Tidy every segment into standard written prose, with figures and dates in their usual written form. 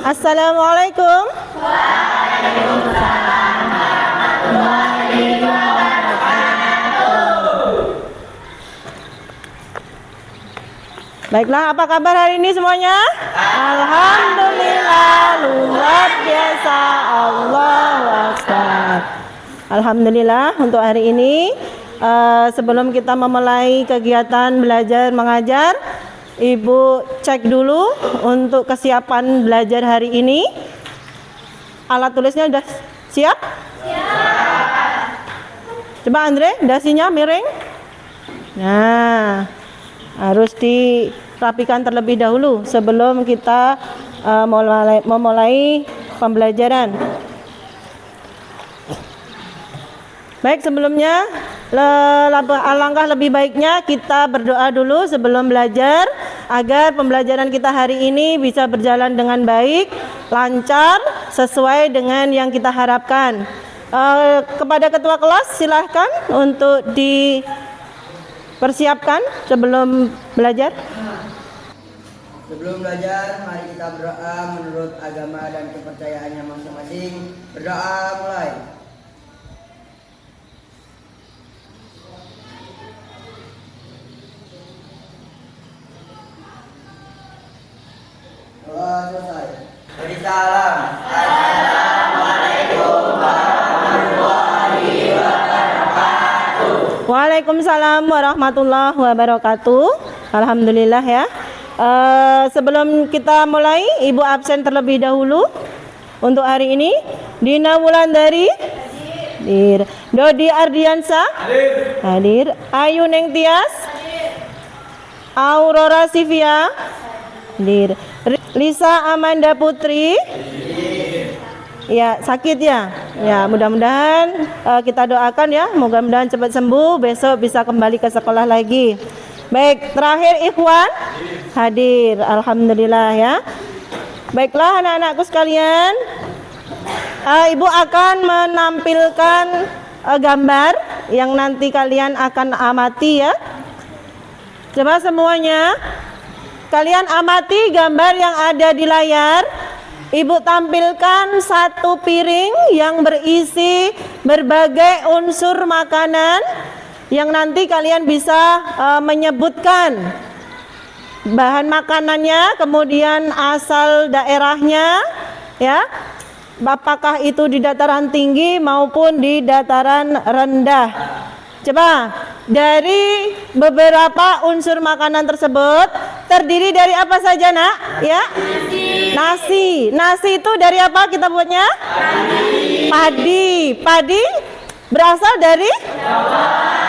Assalamualaikum. Baiklah, apa kabar hari ini semuanya? Alhamdulillah, luar biasa, Allahu Akbar. Alhamdulillah untuk hari ini. Sebelum kita memulai kegiatan belajar mengajar, Ibu cek dulu untuk kesiapan belajar hari ini. Alat tulisnya sudah siap? Siap. Coba Andre, dasinya miring. Nah, harus dirapikan terlebih dahulu sebelum kita memulai pembelajaran. Baik, sebelumnya alangkah lebih baiknya kita berdoa dulu sebelum belajar agar pembelajaran kita hari ini bisa berjalan dengan baik, lancar, sesuai dengan yang kita harapkan. Kepada ketua kelas silahkan untuk dipersiapkan sebelum belajar. Sebelum belajar, mari kita berdoa menurut agama dan kepercayaannya masing-masing. Berdoa mulai. Doa selesai. Beri salam. Assalamualaikum warahmatullahi wabarakatuh. Waalaikumsalam warahmatullahi wabarakatuh. Alhamdulillah ya. Sebelum kita mulai, Ibu absen terlebih dahulu untuk hari ini. Dina Wulandari hadir. Dodi Ardiansa hadir. Ayu Neng Tias Aurora Sivia hadir. Lisa Amanda Putri ya, sakit ya. Ya, mudah-mudahan kita doakan ya, mudah-mudahan cepat sembuh, besok bisa kembali ke sekolah lagi. Baik, terakhir Ikhwan hadir. Alhamdulillah ya. Baiklah anak-anakku sekalian, Ibu akan menampilkan gambar yang nanti kalian akan amati ya. Coba semuanya kalian amati gambar yang ada di layar. Ibu tampilkan satu piring yang berisi berbagai unsur makanan yang nanti kalian bisa menyebutkan bahan makanannya, kemudian asal daerahnya ya. Apakah itu di dataran tinggi maupun di dataran rendah. Coba, dari beberapa unsur makanan tersebut terdiri dari apa saja, Nak? Ya? Nasi. Nasi itu dari apa kita buatnya? Padi. Padi berasal dari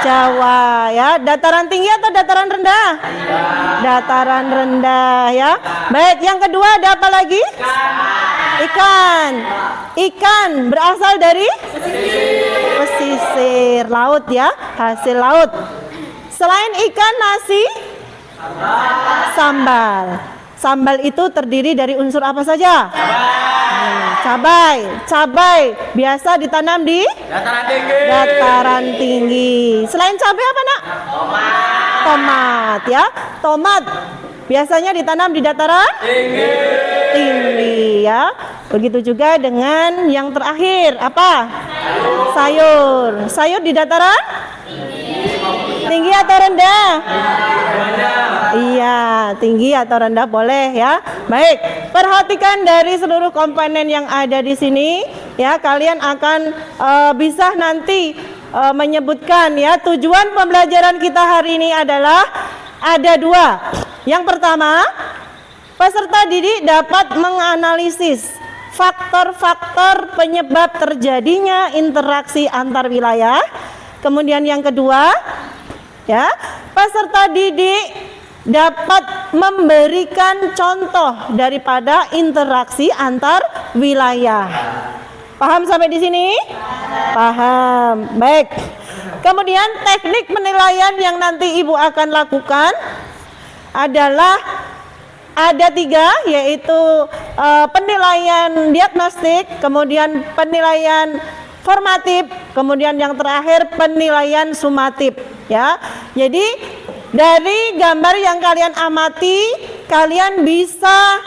Jawa ya. Dataran tinggi atau dataran rendah? Dataran rendah ya. Baik, yang kedua ada apa lagi? Ikan. Ikan berasal dari pesisir laut ya, hasil laut. Selain ikan, nasi, sambal. Sambal itu terdiri dari unsur apa saja? Cabai. Cabai biasa ditanam di dataran tinggi. Selain cabai apa, Nak? Tomat ya. Tomat biasanya ditanam di dataran tinggi ya. Begitu juga dengan yang terakhir apa? Sayur. Sayur di dataran tinggi atau rendah? Iya, tinggi atau rendah boleh ya. Baik, perhatikan dari seluruh komponen yang ada di sini ya. Kalian akan bisa nanti menyebutkan ya. Tujuan pembelajaran kita hari ini adalah ada dua. Yang pertama, peserta didik dapat menganalisis faktor-faktor penyebab terjadinya interaksi antar wilayah. Kemudian yang kedua, ya, peserta didik dapat memberikan contoh daripada interaksi antar wilayah. Paham sampai di sini? Paham. Baik. Kemudian teknik penilaian yang nanti Ibu akan lakukan adalah ada 3, yaitu penilaian diagnostik, kemudian penilaian formatif, kemudian yang terakhir penilaian sumatif ya. Jadi dari gambar yang kalian amati, kalian bisa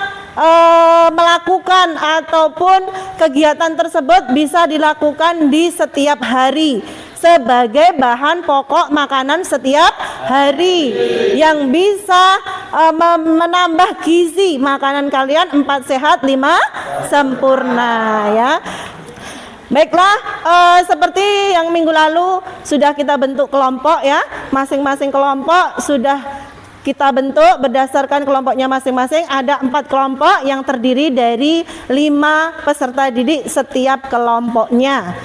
melakukan ataupun kegiatan tersebut bisa dilakukan di setiap hari sebagai bahan pokok makanan setiap hari yang bisa menambah gizi makanan kalian 4 sehat 5 sempurna ya. Baiklah, seperti yang minggu lalu sudah kita bentuk kelompok ya, masing-masing kelompok sudah kita bentuk berdasarkan kelompoknya masing-masing. Ada 4 kelompok yang terdiri dari 5 peserta didik setiap kelompoknya.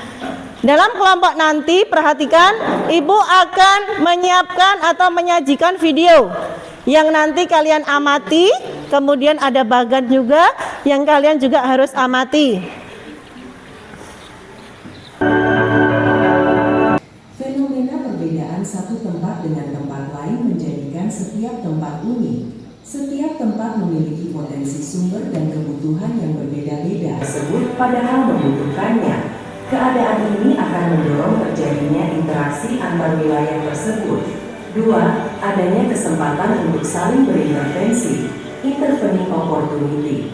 Dalam kelompok nanti perhatikan, ibu akan menyiapkan atau menyajikan video yang nanti kalian amati. Kemudian ada bagan juga yang kalian juga harus amati. Fenomena perbedaan satu tempat dengan tempat lain menjadikan setiap tempat unik. Setiap tempat memiliki potensi sumber dan kebutuhan yang berbeda-beda tersebut padahal membutuhkannya. Keadaan ini akan mendorong terjadinya interaksi antar wilayah tersebut. 2. Adanya kesempatan untuk saling berintervensi, intervening opportunity.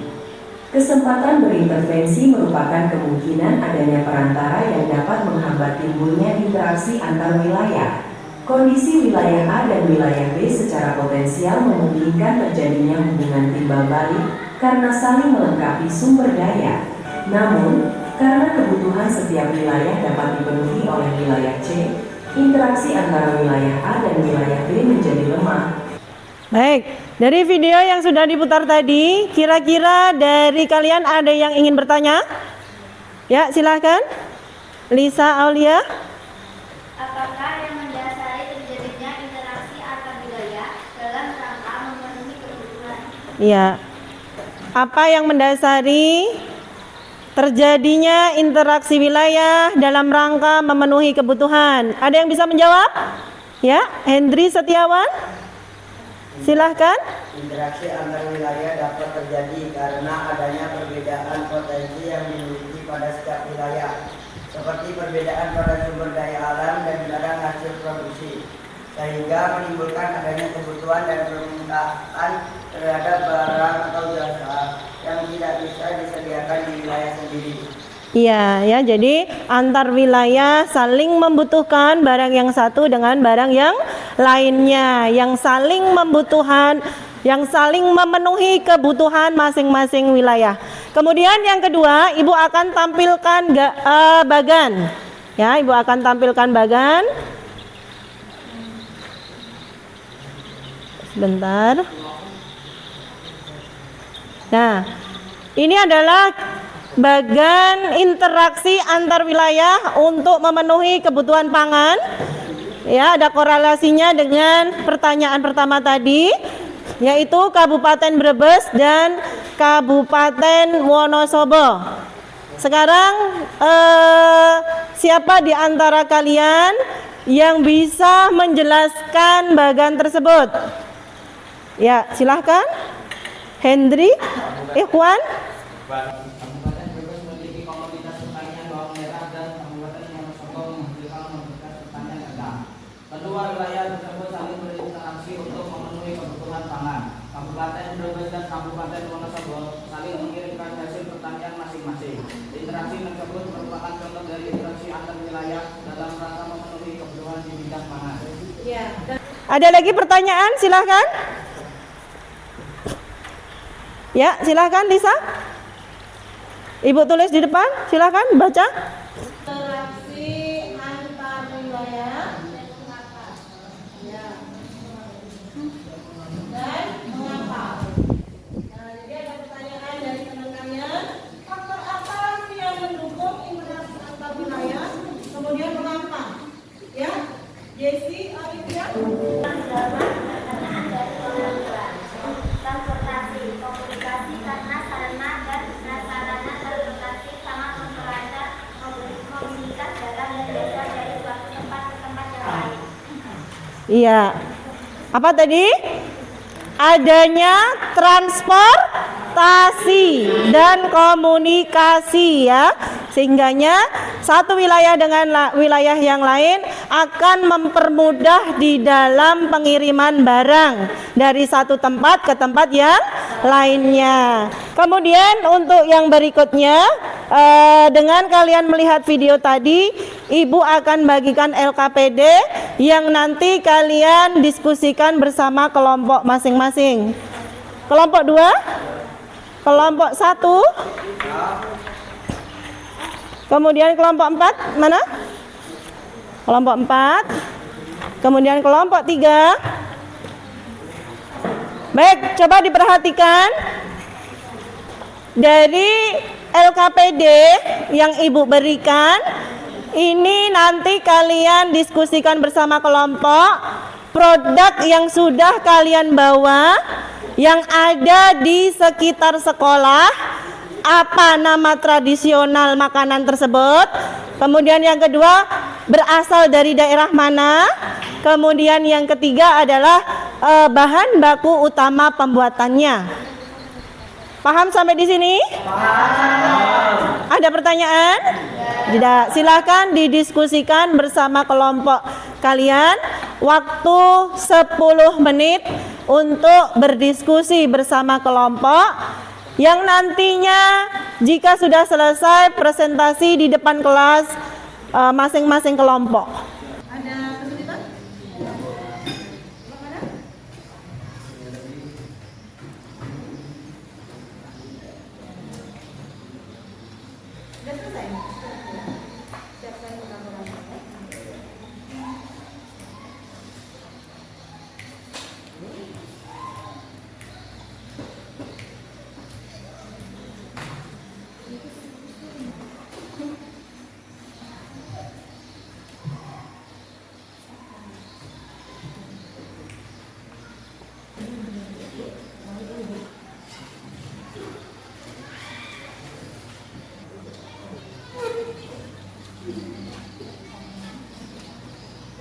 Kesempatan berintervensi merupakan kemungkinan adanya perantara yang dapat menghambat timbulnya interaksi antar wilayah. Kondisi wilayah A dan wilayah B secara potensial memungkinkan terjadinya hubungan timbal balik karena saling melengkapi sumber daya. Namun, karena kebutuhan setiap wilayah dapat dipenuhi oleh wilayah C, interaksi antara wilayah A dan wilayah B menjadi lemah. Baik, dari video yang sudah diputar tadi, kira-kira dari kalian ada yang ingin bertanya? Ya, silahkan. Lisa Aulia. Apakah yang mendasari terjadinya interaksi antar wilayah dalam rangka memenuhi kebutuhan? Ya. Apa yang mendasari terjadinya interaksi wilayah dalam rangka memenuhi kebutuhan? Ada yang bisa menjawab? Ya, Hendri Setiawan. Silahkan. Interaksi antar wilayah dapat terjadi karena adanya perbedaan potensi yang dimiliki pada setiap wilayah, seperti perbedaan pada sumber daya alam dan barang hasil produksi, sehingga menimbulkan adanya kebutuhan dan permintaan terhadap barang atau jasa yang tidak bisa disediakan di wilayah sendiri. Iya, ya, jadi antar wilayah saling membutuhkan barang yang satu dengan barang yang lainnya, yang saling membutuhkan, yang saling memenuhi kebutuhan masing-masing wilayah. Kemudian yang kedua, ibu akan tampilkan bagan. Ya, ibu akan tampilkan bagan. Sebentar. Nah, ini adalah bagan interaksi antar wilayah untuk memenuhi kebutuhan pangan. Ya, ada korelasinya dengan pertanyaan pertama tadi, yaitu Kabupaten Brebes dan Kabupaten Wonosobo. Sekarang siapa di antara kalian yang bisa menjelaskan bagan tersebut? Ya, silahkan. Hendri, Ikhwan. Kabupaten Brebes memiliki komoditas pertanian bawang merah dan Kabupaten Wonosobo menghasilkan komoditas pertanian gandum. Kedua wilayah tersebut saling berinteraksi untuk memenuhi kebutuhan pangan. Kabupaten Brebes dan Kabupaten Wonosobo saling mengirimkan hasil pertanian masing-masing. Interaksi tersebut merupakan contoh dari interaksi antar wilayah dalam rangka memenuhi kebutuhan di bidang pangan. Ada lagi pertanyaan? Silahkan. Ya, silahkan Lisa. Ibu tulis di depan, silahkan baca. Interaksi antar wilayah ya. Dan mengapa? Nah, jadi ada pertanyaan dari teman-teman. Faktor apa sih yang mendukung interaksi antar wilayah? Kemudian mengapa? Ya, Jesse, Olivia. Transportasi, komunikasi karena sarana dan prasarana transportasi sangat memperlancar mobilitas barang dan jasa dari suatu tempat ke tempat yang lain. Iya. Apa tadi? Adanya transportasi dan komunikasi ya. Sehingganya satu wilayah dengan wilayah yang lain akan mempermudah di dalam pengiriman barang dari satu tempat ke tempat yang lainnya. Kemudian untuk yang berikutnya, dengan kalian melihat video tadi, Ibu akan bagikan LKPD yang nanti kalian diskusikan bersama kelompok masing-masing. Kelompok 2, kelompok 1, kemudian kelompok 4, mana? Kelompok 4, kemudian kelompok 3. Baik, coba diperhatikan. Dari LKPD yang Ibu berikan, ini nanti kalian diskusikan bersama kelompok produk yang sudah kalian bawa, yang ada di sekitar sekolah, apa nama tradisional makanan tersebut. Kemudian yang kedua, berasal dari daerah mana. Kemudian yang ketiga adalah bahan baku utama pembuatannya. Paham sampai di sini? Paham. Ada pertanyaan? Tidak. Silakan didiskusikan bersama kelompok kalian. Waktu 10 menit untuk berdiskusi bersama kelompok, yang nantinya jika sudah selesai presentasi di depan kelas masing-masing kelompok. Ada kesulitan? Sudah selesai? Siapkan laporannya.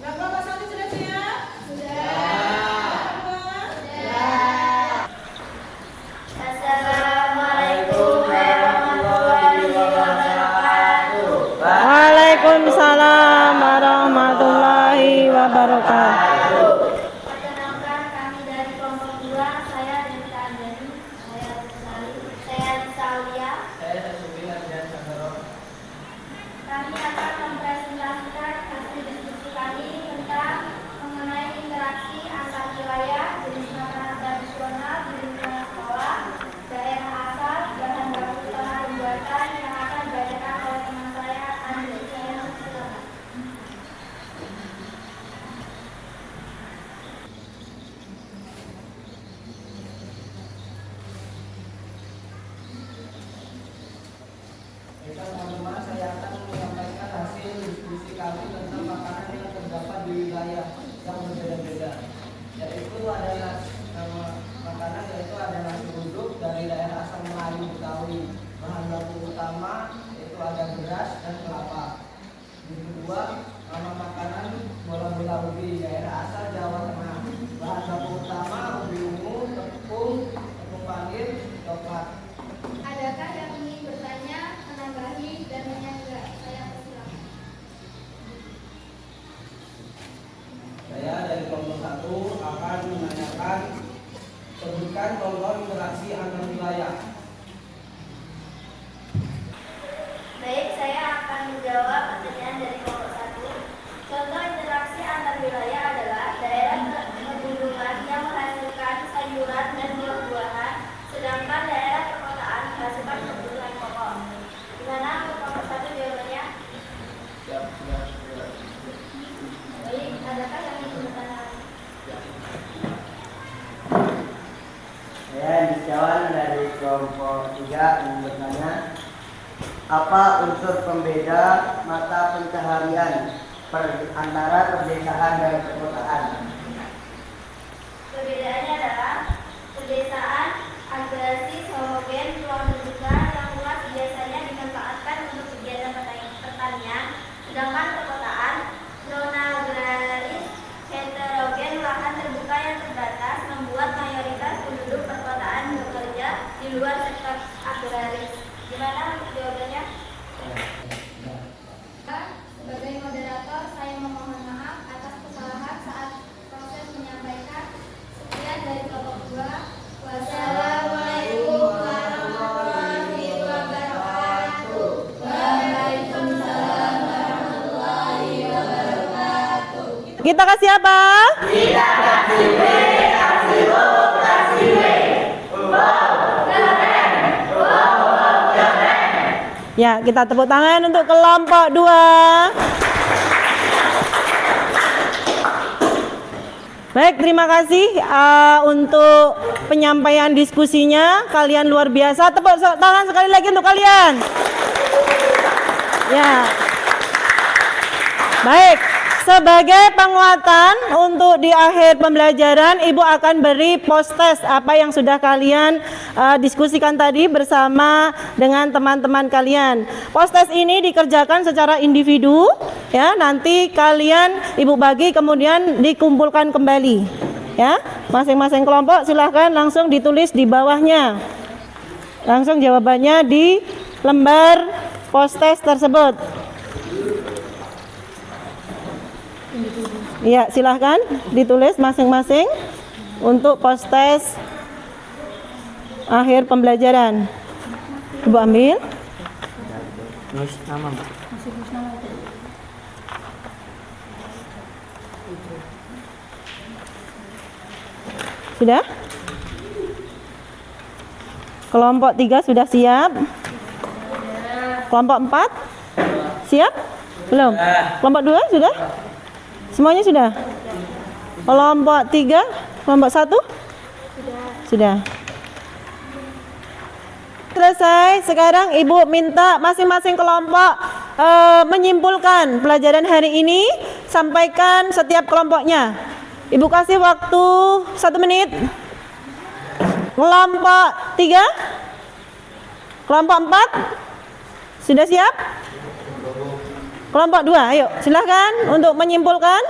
Bapak Sandi sudah siap? Assalamualaikum warahmatullahi wabarakatuh. Waalaikumsalam warahmatullahi wabarakatuh. Perkenalkan, kami dari kelompok 2, saya Dita Andani, saya Saulia. Kami akan mempresentasikan hasil diskusi kami tentang mengenai interaksi antar wilayah, jenis makanan tradisional di lingkungan sekolah, daerah asal, bahan baku utama pembuatan yang akan dibacakan oleh teman saya, Andri. Silakan. Baiklah teman-teman, saya akan menyampaikan hasil diskusi kami tentang makanan yang terdapat di wilayah yang berbeda-beda. Yaitu ada makanan yaitu ada nasi uduk dari daerah asal Melayu Betawi. Bahan baku utama yaitu ada beras dan kelapa. Yang kedua, nama makanan bola-bola ubi daerah asal Jawa Tengah. Bahan baku utama ubi ungu, tepung panir, coklat. Adakah yang ingin bertanya, menambahi, dan menyanggah? Saya persilakan. Saya dari kelompok 1 akan menanyakan, sebutkan contoh interaksi antar wilayah. Baik, saya akan menjawab pertanyaan dari kelompok 1. Contoh interaksi antar wilayah adalah daerah pegunungan yang menghasilkan sayuran dan buah-buahan, sedangkan daerah perkotaan menghasilkan kebutuhan pokok. Gimana untuk kelompok 1 jawabannya? Baik, adakah yang ingin bertanya? Saya Nisyawan dari kelompok 3 ingin bertanya, apa unsur pembeda mata pencaharian antara pedesaan dan perkotaan? Perbedaannya adalah pedesaan agresi homogen ruang terbuka yang luas biasanya dimanfaatkan untuk kegiatan pertanian, sedangkan perkotaan non-agraris heterogen lahan terbuka yang terbatas membuat mayoritas penduduk perkotaan bekerja di luar sektor agraris. Gimana untuk jawabannya? Sebagai moderator, saya memohon maaf atas kesalahan saat proses menyampaikan. Sekian dari kelompok 2. Wassalamualaikum Kita kasih apa? Kita kasih B, kasih O, kasih W. Wow, keren. Wow, keren. Ya, kita tepuk tangan untuk kelompok 2. Baik, terima kasih untuk penyampaian diskusinya. Kalian luar biasa. Tepuk tangan sekali lagi untuk kalian. Ya. Baik, sebagai penguatan untuk di akhir pembelajaran, Ibu akan beri post test apa yang sudah kalian diskusikan tadi bersama dengan teman-teman kalian. Post test ini dikerjakan secara individu, ya. Nanti kalian Ibu bagi kemudian dikumpulkan kembali, ya. Masing-masing kelompok silahkan langsung ditulis di bawahnya. Langsung jawabannya di lembar post test tersebut. Ya, silahkan ditulis masing-masing untuk post test akhir pembelajaran. Ibu ambil. Nulis nama, Mbak. Sudah? Kelompok 3 sudah siap? Kelompok 4? Siap? Belum? Kelompok 2 sudah? Semuanya sudah? Kelompok 3? Kelompok 1? Sudah. Selesai. Sekarang Ibu minta masing-masing kelompok menyimpulkan pelajaran hari ini. Sampaikan setiap kelompoknya. Ibu kasih waktu 1 menit. Kelompok 3? Kelompok 4? Sudah siap? Kelompok 2, ayo silahkan untuk menyimpulkan.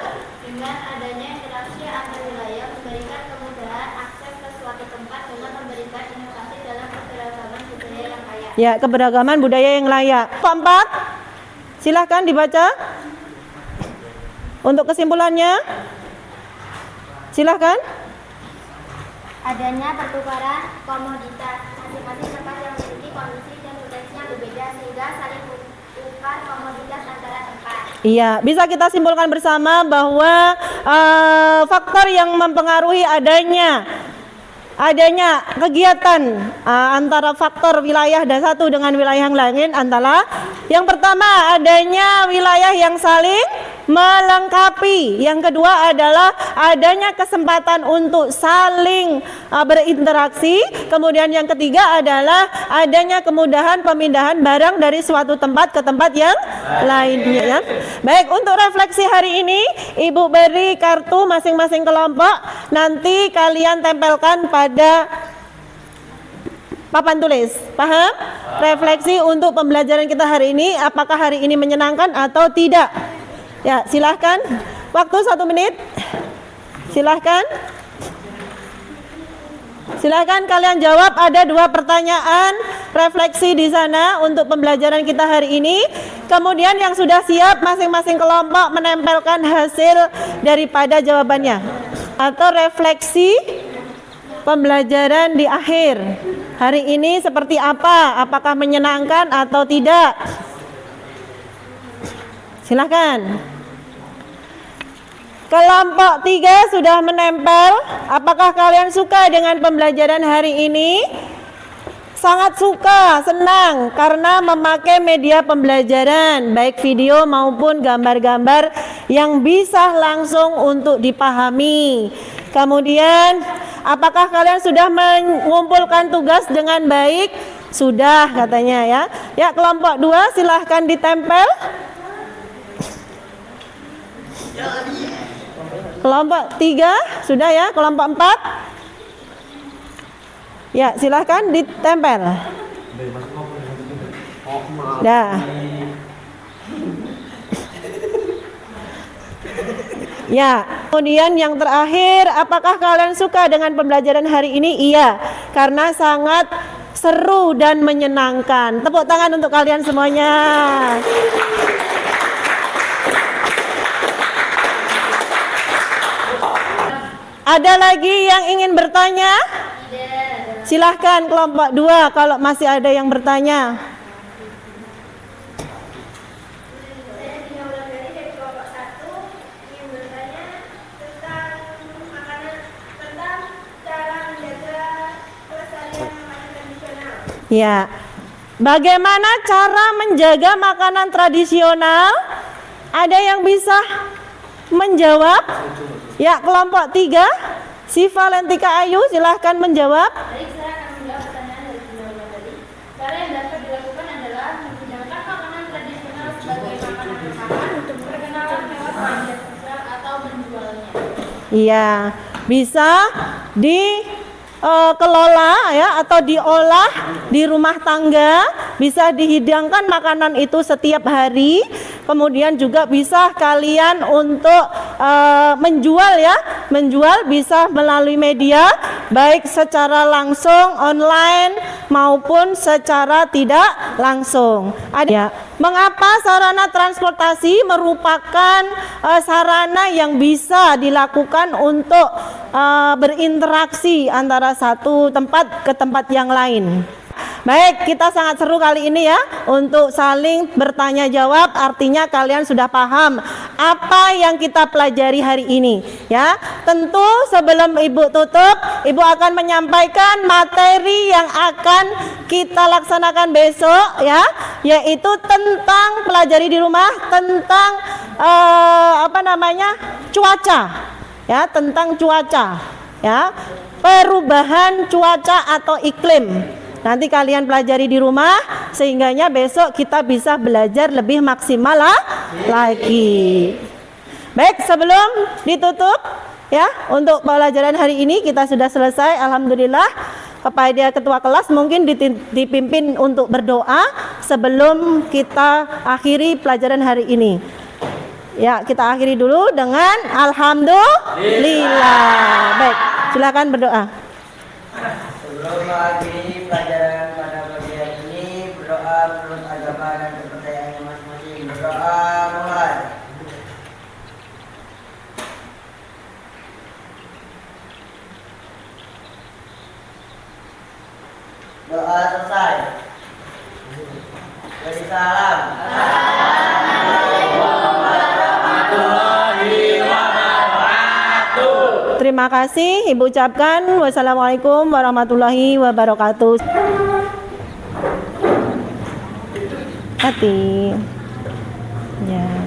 Dengan adanya interaksi antar wilayah memberikan kemudahan akses ke suatu tempat dengan memberikan inovasi dalam keberagaman budaya yang kaya. Ya, keberagaman budaya yang layak. Kelompok 4, silahkan dibaca. Untuk kesimpulannya, silahkan. Adanya pertukaran komoditas, masing-masing tempat yang memiliki kondisi dan potensi yang berbeda sehingga saling tukar komoditas antara tempat. Iya, bisa kita simpulkan bersama bahwa faktor yang mempengaruhi adanya kegiatan antara faktor wilayah dan satu dengan wilayah yang lain adalah yang pertama adanya wilayah yang saling melengkapi, yang kedua adalah adanya kesempatan untuk saling berinteraksi, kemudian yang ketiga adalah adanya kemudahan pemindahan barang dari suatu tempat ke tempat yang lainnya, ya. Baik, untuk refleksi hari ini Ibu beri kartu masing-masing kelompok, nanti kalian tempelkan pada papan tulis. Paham? Refleksi untuk pembelajaran kita hari ini, apakah hari ini menyenangkan atau tidak? Ya, silahkan. Waktu 1 menit. Silahkan. Silahkan kalian jawab. Ada 2 pertanyaan refleksi di sana untuk pembelajaran kita hari ini. Kemudian yang sudah siap masing-masing kelompok menempelkan hasil daripada jawabannya. Atau refleksi pembelajaran di akhir hari ini seperti apa? Apakah menyenangkan atau tidak? Silahkan. Kelompok 3 sudah menempel. Apakah kalian suka dengan pembelajaran hari ini? Sangat suka, senang karena memakai media pembelajaran, baik video maupun gambar-gambar yang bisa langsung untuk dipahami. Kemudian, apakah kalian sudah mengumpulkan tugas dengan baik? Sudah katanya, ya. Ya, kelompok 2 silahkan ditempel. Kelompok 3 sudah, ya. Kelompok 4, ya, silahkan ditempel. Dah. Ya, kemudian yang terakhir, apakah kalian suka dengan pembelajaran hari ini? Iya, karena sangat seru dan menyenangkan. Tepuk tangan untuk kalian semuanya. Ada lagi yang ingin bertanya? Silahkan kelompok 2 kalau masih ada yang bertanya. Saya Dina Wulandari dari kelompok 1 ingin bertanya Ya. Bagaimana cara menjaga makanan tradisional? Ada yang bisa menjawab? Ya, kelompok 3. Si Valentika Ayu silahkan menjawab. Baik, saya akan menjawab pertanyaan dari pendahuluan tadi. Cara yang dapat dilakukan adalah menghidangkan makanan tradisional sebagai makanan bersama, perkenalan lewat media sosial atau menjualnya. Iya, bisa dikelola ya atau diolah di rumah tangga, bisa dihidangkan makanan itu setiap hari. Kemudian juga bisa kalian untuk menjual ya, menjual bisa melalui media baik secara langsung online maupun secara tidak langsung. Ada ya, mengapa sarana transportasi merupakan sarana yang bisa dilakukan untuk berinteraksi antara satu tempat ke tempat yang lain. Baik, kita sangat seru kali ini ya untuk saling bertanya jawab. Artinya kalian sudah paham apa yang kita pelajari hari ini ya. Tentu sebelum Ibu tutup, Ibu akan menyampaikan materi yang akan kita laksanakan besok ya, yaitu tentang pelajari di rumah tentang cuaca ya, tentang cuaca ya, perubahan cuaca atau iklim. Nanti kalian pelajari di rumah sehingganya besok kita bisa belajar lebih maksimal lagi. Baik, sebelum ditutup ya untuk pelajaran hari ini kita sudah selesai, alhamdulillah. Kepada ketua kelas mungkin dipimpin untuk berdoa sebelum kita akhiri pelajaran hari ini. Ya, kita akhiri dulu dengan alhamdulillah. Baik, silakan berdoa. Sebelum mengakhiri pelajaran pada pagi hari ini, berdoa menurut agama dan kepercayaannya masing-masing. Berdoa mulai. Doa selesai. Beri salam. Terima kasih Ibu ucapkan. Wassalamualaikum warahmatullahi wabarakatuh. Hati. Ya.